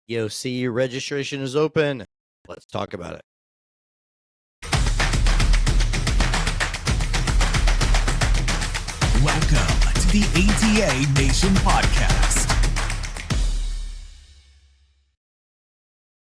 EOC registration is open. Let's talk about it. Welcome to the ATA Nation podcast.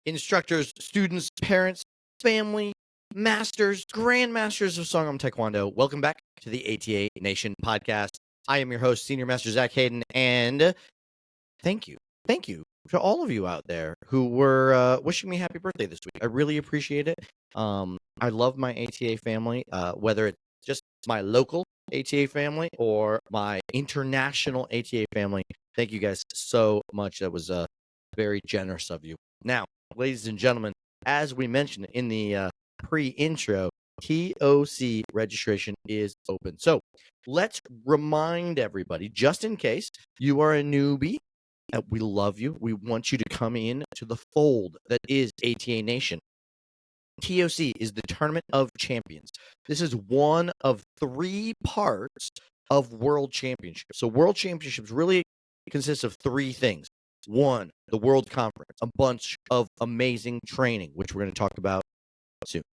Instructors, students, parents, family, masters, grandmasters of Songam Taekwondo, welcome back to the ATA Nation podcast. I am your host, Senior Master Zach Hayden, and thank you to all of you out there who were wishing me happy birthday this week. I really appreciate it. I love my ATA family, whether it's just my local ATA family or my international ATA family. Thank you guys so much. That was very generous of you. Now, ladies and gentlemen, as we mentioned in the pre-intro, TOC registration is open. So let's remind everybody, just in case you are a newbie, we love you. We want you to come in to the fold that is ATA Nation. TOC is the Tournament of Champions. This is one of 3 parts of World Championships. So World Championships really consists of 3 things. 1, the World Conference, a bunch of amazing training, which we're going to talk about soon.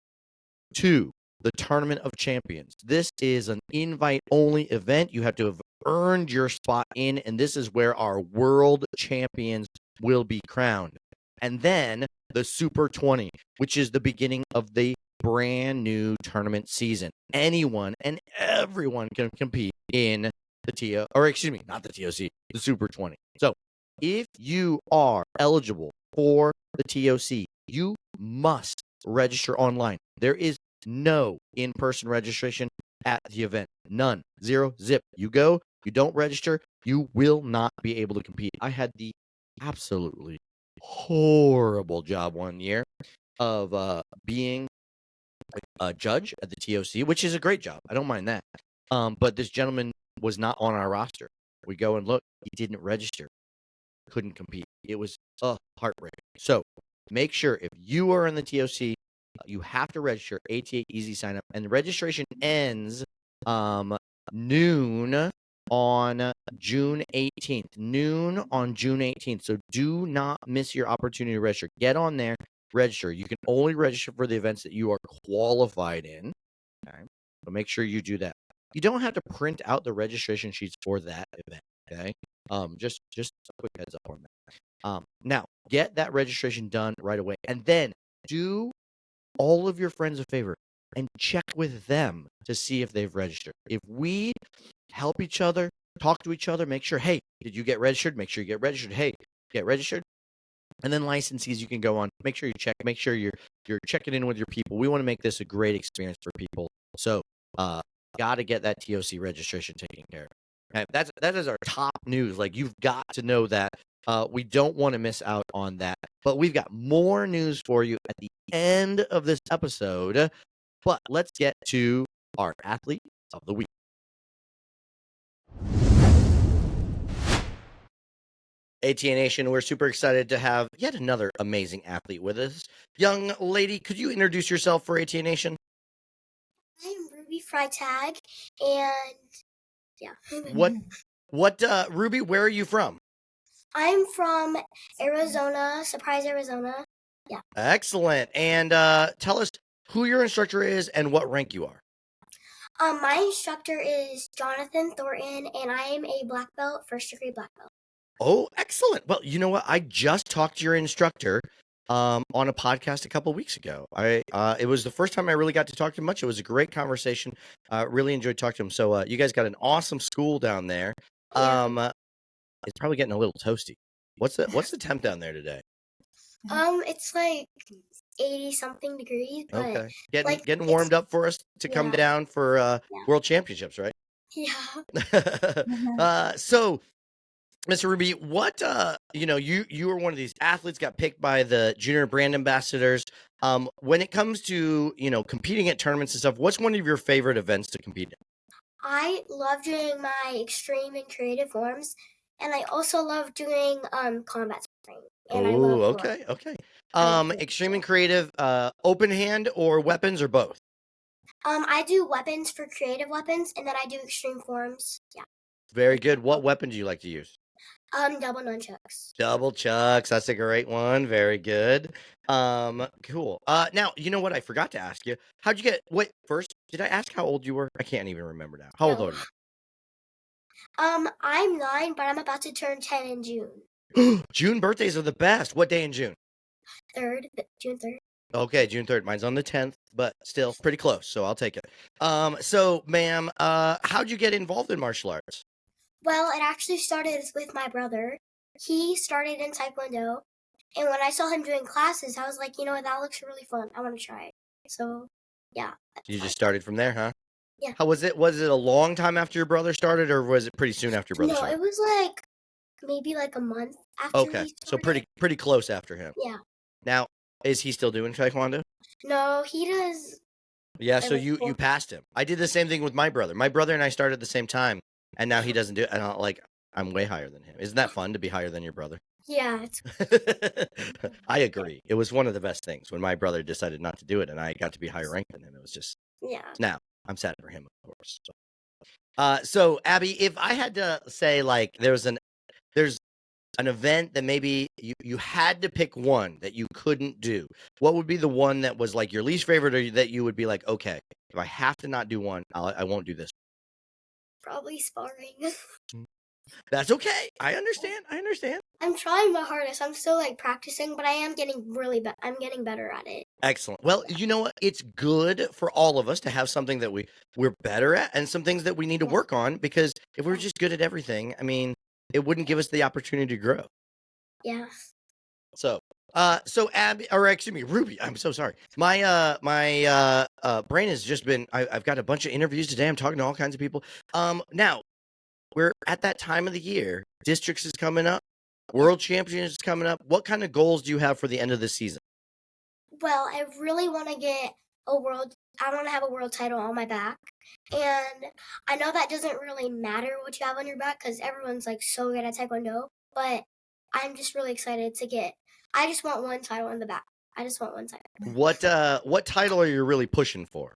2, the Tournament of Champions. This is an invite-only event. You have to have earned your spot in, and this is where our world champions will be crowned. And then the Super 20, which is the beginning of the brand new tournament season. Anyone and everyone can compete in the the Super 20. So if you are eligible for the TOC, you must register online. There is no in-person registration at the event. None. 0, zip. You go, you don't register, you will not be able to compete. I had the absolutely horrible job one year of being a judge at the TOC, which is a great job. I don't mind that. But this gentleman was not on our roster. We go and look. He didn't register. Couldn't compete. It was heartbreaking. So make sure if you are in the TOC, you have to register. ATA Easy Sign Up. And the registration ends noon on June 18th. Noon on June 18th. So do not miss your opportunity to register. Get on there, register. You can only register for the events that you are qualified in. Okay. So make sure you do that. You don't have to print out the registration sheets for that event. Okay. Just a quick heads up on that. Now get that registration done right away, and then do all of your friends a favor and check with them to see if they've registered. If we help each other, talk to each other, make sure, hey, did you get registered? Make sure you get registered. Hey, get registered. And then licensees, you can go on. Make sure you check. Make sure you're checking in with your people. We want to make this a great experience for people. So, got to get that TOC registration taken care of. Okay, that is our top news. Like, you've got to know that. We don't want to miss out on that. But we've got more news for you at the end of this episode. But let's get to our athlete of the week. ATA Nation, we're super excited to have yet another amazing athlete with us. Young lady, could you introduce yourself for ATA Nation? I'm Ruby Freitag, and yeah. What, Ruby, where are you from? I'm from Arizona, Surprise, Arizona. Yeah. Excellent. And tell us who your instructor is and what rank you are. My instructor is Jonathan Thornton, and I am a black belt, first degree black belt. Oh, excellent. Well, you know what? I just talked to your instructor on a podcast a couple weeks ago. It was the first time I really got to talk to him much. It was a great conversation. Really enjoyed talking to him. So you guys got an awesome school down there. Yeah. It's probably getting a little toasty. What's the temp down there today? It's like 80 something degrees. But okay, getting warmed up for us to come down for World Championships, right? Yeah. So, Mr. Ruby, what you were one of these athletes, got picked by the junior brand ambassadors. When it comes to competing at tournaments and stuff, what's one of your favorite events to compete in? I love doing my extreme and creative forms, and I also love doing combat sparring. Oh, okay. Extreme and creative, open hand or weapons or both? I do weapons for creative weapons, and then I do extreme forms. Yeah. Very good. What weapon do you like to use? Double nunchucks. Double chucks. That's a great one. Very good. Cool. Now, you know what? I forgot to ask you. How'd you get, wait, first, did I ask how old you were? I can't even remember now. How old No. are you? I'm 9, but I'm about to turn 10 in June. June birthdays are the best. What day in June? June 3rd. Okay, June 3rd. Mine's on the 10th, but still pretty close, so I'll take it. So, ma'am, how'd you get involved in martial arts? Well, it actually started with my brother. He started in Taekwondo, and when I saw him doing classes, I was like, you know what, that looks really fun. I want to try it. So, yeah, that's You how I just got. started from there, huh? Yeah. How was it? Was it a long time after your brother started, or was it pretty soon after your brother No, started? it was like maybe like a month after Okay, he so started. pretty close after him. Yeah. Now, is he still doing Taekwondo? No, he does. Yeah, I so like you passed him. I did the same thing with my brother. My brother and I started at the same time, and now he doesn't do it. And I'm way higher than him. Isn't that fun to be higher than your brother? Yeah, it's I agree. It was one of the best things when my brother decided not to do it, and I got to be higher ranked than him. It was just yeah. now I'm sad for him, of course. So Abby, if I had to say like there's an event that maybe you had to pick one that you couldn't do, what would be the one that was like your least favorite, or that you would be like, okay, if I have to not do one, I won't do this. Probably sparring. That's okay. I understand. I'm trying my hardest. I'm still like practicing, but I am getting I'm getting better at it. Excellent. Well, you know what? It's good for all of us to have something that we're better at, and some things that we need to Yeah. work on, because if we were just good at everything, I mean, it wouldn't give us the opportunity to grow. Yeah. So, so Abby, or excuse me, Ruby. I'm so sorry. My brain has just been. I've got a bunch of interviews today. I'm talking to all kinds of people. Now we're at that time of the year. Districts is coming up. World Championships is coming up. What kind of goals do you have for the end of the season? Well, I really want to get a world. I want to have a world title on my back, and I know that doesn't really matter what you have on your back because everyone's like so good at Taekwondo. But I'm just really excited to get. I just want one title on the back. I just want one title. What title are you really pushing for?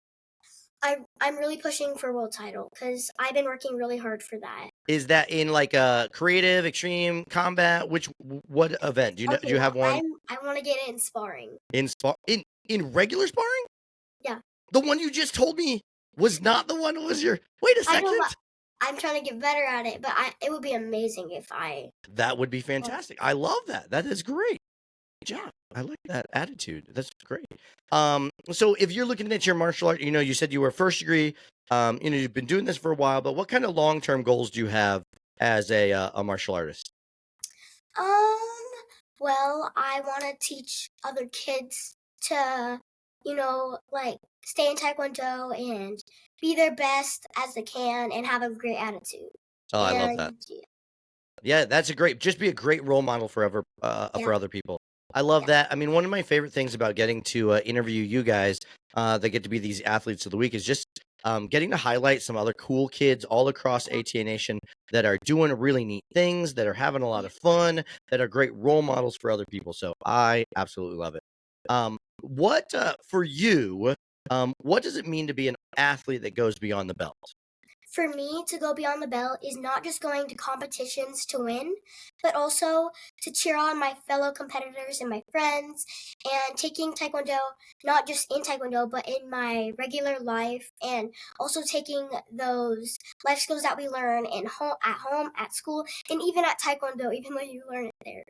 I'm really pushing for world title because I've been working really hard for that. Is that in like a creative, extreme, combat? What event? Do you know? Do Okay, you well, have one I want to get it in sparring. in regular sparring? Yeah. The one you just told me was not the one. Was your? Wait a I know, second. but I'm trying to get better at it. But it would be amazing if I. That would be fantastic. I love that. That is great. Good job. I like that attitude. That's great. So if you're looking at your martial art, you said you were first degree. You've been doing this for a while, but what kind of long-term goals do you have as a martial artist? Um. Well, I want to teach other kids to, like stay in Taekwondo and be their best as they can and have a great attitude. Oh, I love that. And Yeah, that's a great. Just be a great role model yeah, for other people. I love yeah, that. I mean, one of my favorite things about getting to interview you guys that get to be these athletes of the week is just getting to highlight some other cool kids all across ATA Nation that are doing really neat things, that are having a lot yeah. of fun, that are great role models for other people. So I absolutely love it. What for you? What does it mean to be an athlete that goes beyond the belt? For me to go beyond the belt is not just going to competitions to win, but also to cheer on my fellow competitors and my friends, and taking Taekwondo not just in Taekwondo but in my regular life, and also taking those life skills that we learn home, at school, and even at Taekwondo, even though you learn it there.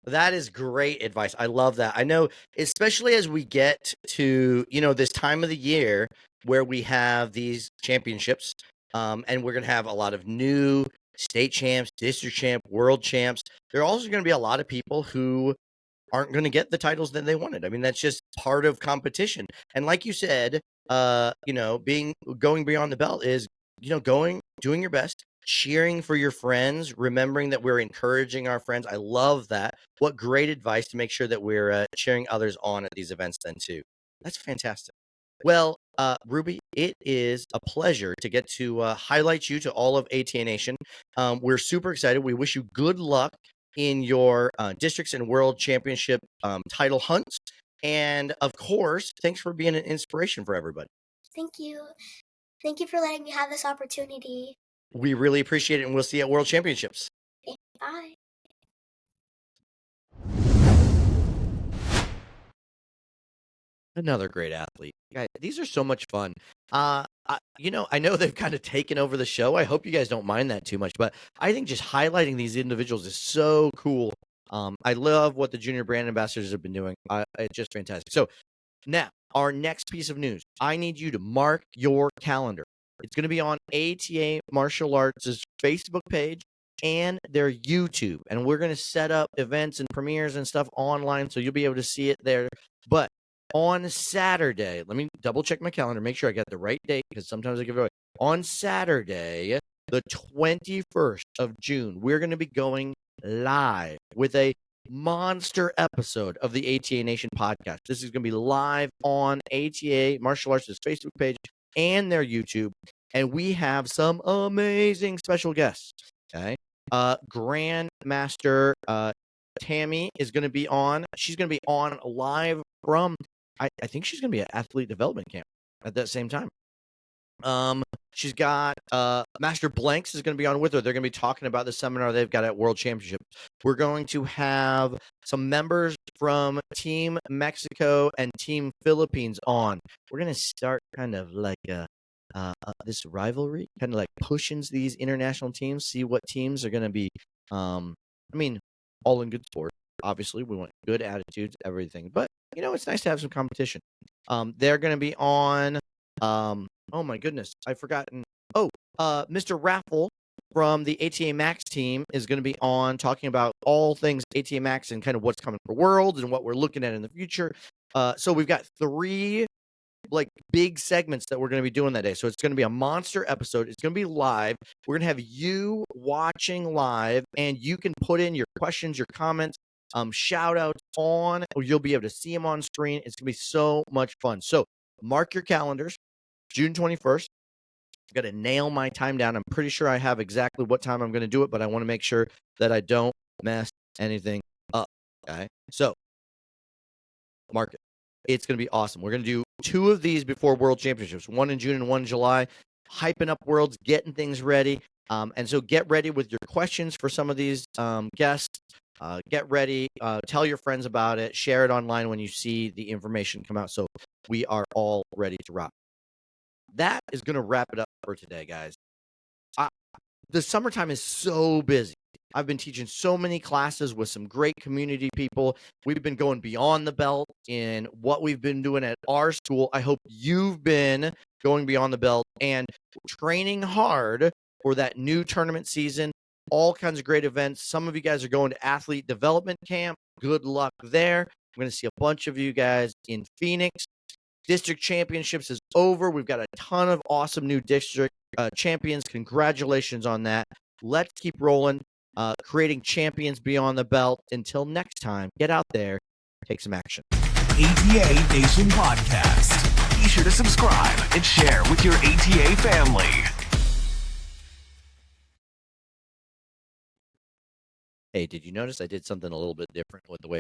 That is great advice. I love that. I know, especially as we get to, this time of the year where we have these championships, and we're going to have a lot of new state champs, district champ, world champs. There are also going to be a lot of people who aren't going to get the titles that they wanted. I mean, that's just part of competition. And like you said, going beyond the belt is, doing your best, cheering for your friends, remembering that we're encouraging our friends. I love that. What great advice to make sure that we're cheering others on at these events then too. That's fantastic. Well, Ruby, it is a pleasure to get to highlight you to all of ATA Nation. We're super excited. We wish you good luck in your districts and world championship title hunts. And of course, thanks for being an inspiration for everybody. Thank you. Thank you for letting me have this opportunity. We really appreciate it, and we'll see you at World Championships. Bye. Another great athlete. Guys, these are so much fun. I know they've kind of taken over the show. I hope you guys don't mind that too much, but I think just highlighting these individuals is so cool. I love what the junior brand ambassadors have been doing. It's just fantastic. So now, our next piece of news. I need you to mark your calendar. It's going to be on ATA Martial Arts' Facebook page and their YouTube. And we're going to set up events and premieres and stuff online, so you'll be able to see it there. But on Saturday, let me double check my calendar, make sure I got the right date, because sometimes I give it away. On Saturday, the 21st of June, we're going to be going live with a monster episode of the ATA Nation podcast. This is going to be live on ATA Martial Arts' Facebook page and their YouTube. And we have some amazing special guests. Okay. Grandmaster Tammy is going to be on. She's going to be on live from, I think she's going to be at Athlete Development Camp at that same time. She's got Master Blanks is going to be on with her. They're going to be talking about the seminar they've got at World Championship. We're going to have some members from Team Mexico and Team Philippines on. We're going to start kind of like this rivalry, kind of like pushing these international teams, see what teams are going to be, all in good sport. Obviously, we want good attitudes, everything. But, it's nice to have some competition. They're going to be on... oh my goodness, I've forgotten. Mr. Raffle from the ATA Max team is going to be on talking about all things ATA Max and kind of what's coming for Worlds and what we're looking at in the future. So we've got 3 big segments that we're going to be doing that day. So it's going to be a monster episode. It's going to be live. We're going to have you watching live, and you can put in your questions, your comments, shout outs on, or you'll be able to see them on screen. It's going to be so much fun. So mark your calendars. June 21st. I've got to nail my time down. I'm pretty sure I have exactly what time I'm going to do it, but I want to make sure that I don't mess anything up. Okay. So mark it. It's going to be awesome. We're going to do 2 of these before World Championships, one in June and one in July, hyping up Worlds, getting things ready. And so get ready with your questions for some of these guests. Get ready. Tell your friends about it. Share it online when you see the information come out. So we are all ready to rock. That is going to wrap it up for today, guys. The summertime is so busy. I've been teaching so many classes with some great community people. We've been going beyond the belt in what we've been doing at our school. I hope you've been going beyond the belt and training hard for that new tournament season. All kinds of great events. Some of you guys are going to Athlete Development Camp. Good luck there. I'm going to see a bunch of you guys in Phoenix. District Championships is over. We've got a ton of awesome new district champions. Congratulations on that. Let's keep rolling, creating champions beyond the belt. Until next time, get out there, take some action. ATA Nation Podcast. Be sure to subscribe and share with your ATA family. Hey, did you notice I did something a little bit different with the way